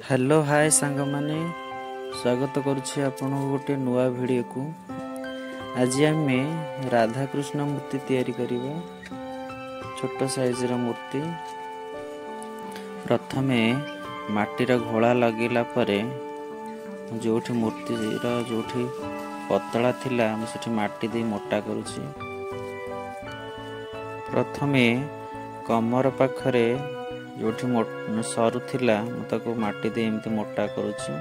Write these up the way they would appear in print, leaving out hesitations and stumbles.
Hello hi सांग माने स्वागत करुछि आपन गोटे नुआ वीडियो को। आज आम राधा कृष्ण मूर्ति तैयारी करिबा। छोट साइज रा मूर्ति प्रथमे माटीर घोड़ा लगेला परे जोठी मूर्ति रा जोठी पतला थिला हम सेठी माटी दे मोटा करूछि। प्रथमे कमर पाखरे जोठी सरू थिला ताको माटी दे एमती मोटा करूछि।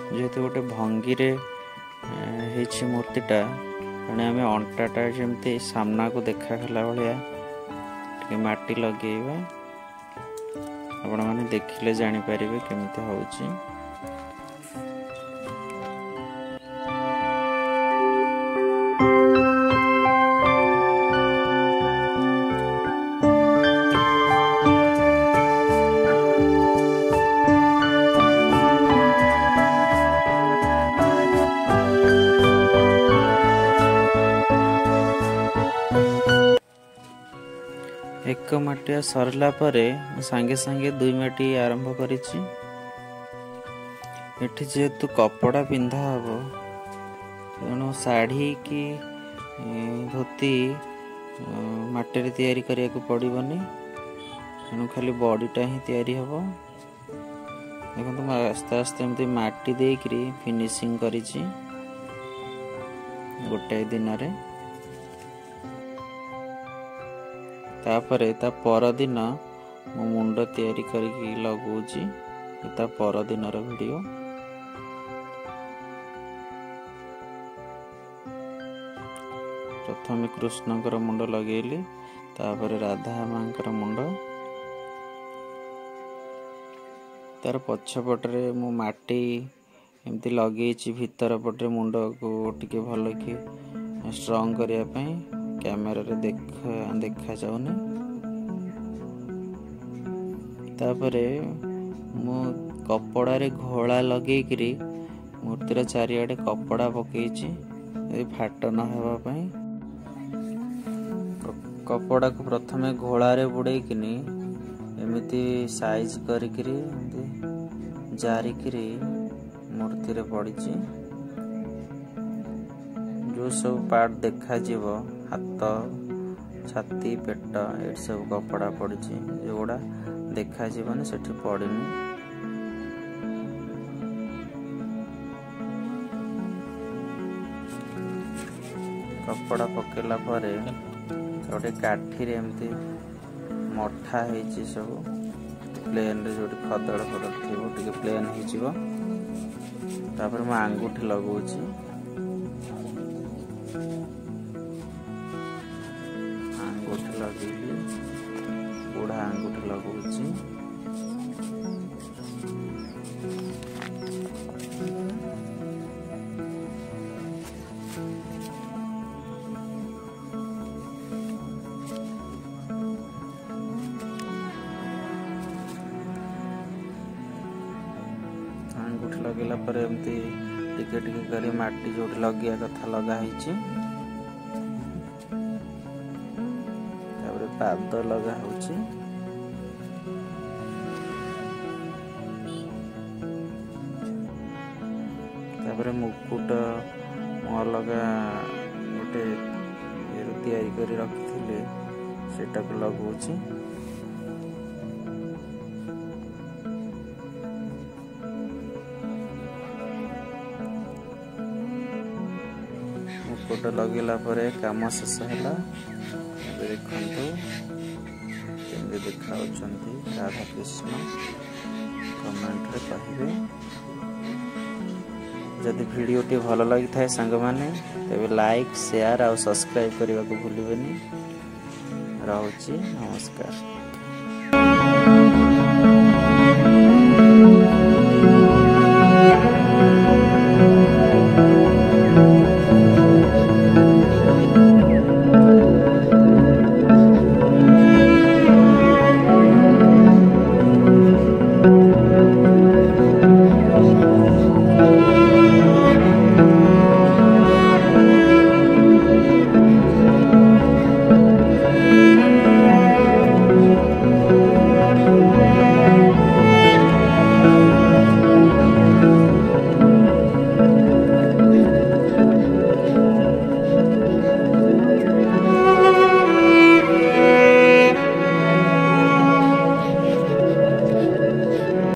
जेहेतु गोटे भंगी रे हेछि मूर्तिटा तेणु आम अंटाटा जमती सामना को देखा गला भाया टे माटी लगेଇବା। आपण माने देखिले जानि परिबे केमिति होउछि। एक माटिया सरला परे सांगे सांगे दुई माटी आरंभ करिछि। एठी जेहेतु कपड़ा पिंधा हबो तेणु साड़ी की धोती माटी रे तैयारी करिया को पड़िबनी। तेणु खाली बॉडीटा ही तैयारी हबो। देखंतु म आस्ते आस्ते एमती माटी देकरी फिनिशिंग करिछि गोटे दिन रे। तापरे ता पर दिन मो मुंड तैयारी करके लगौछि। ता पर दिन रो वीडियो। प्रथम कृष्णकर मुंड लगेली तापर राधा मांकर मुंड। तार पछपटरे मो माटी एमती लगेछि भीतर पटरे मुंड को टिके भल कि स्ट्रांग करिया पई कैमरा रे देखा जाउनी। तापरे मु कपड़ा रे घोड़ा लगे करी मूर्तिर चारियाडे कपड़ा पकेछि ए फाट न हेबा पई। कपड़ा को प्रथमे घोड़ा रे बुड़े किनी एमिति साइज करिकरी जारी करी मूर्ति रे पड़िछि। जो सब पार्ट देखा जीवो हाथ छाती पेट ए सब कपड़ा पड़िछि जोड़ा देखा जीवनी सेठी पड़िनी। कपड़ा पकेला परे गोटे काठी रे एमती मठा हेछि सब प्लेन रे जोटी खदड़ खदड़ थिबो टिके प्लेन हेजिबो। तापर म आंगुठी लगौछि। आंगुठी लगेली बुढ़ा आंगुठी लगौछि। आंगुठी लगेला पर एमती टिके टिके करी माटी जोटी लगिया कथा लगा हेछि। पाद लगा होछि। तापर मुकुट मो लगा गोटे तैयारी करी रखिथिले सेटा को लगौछि। मुकुट लगेला परे काम शेष होला। देखंतु केमि देखा होचंती राधा कृष्ण कमेंट रे कहिबे। जदि वीडियो टी भलो लागि थाए संग माने तबे लाइक शेयर और सब्सक्राइब करबा को भूलिबेनी। रहउची नमस्कार।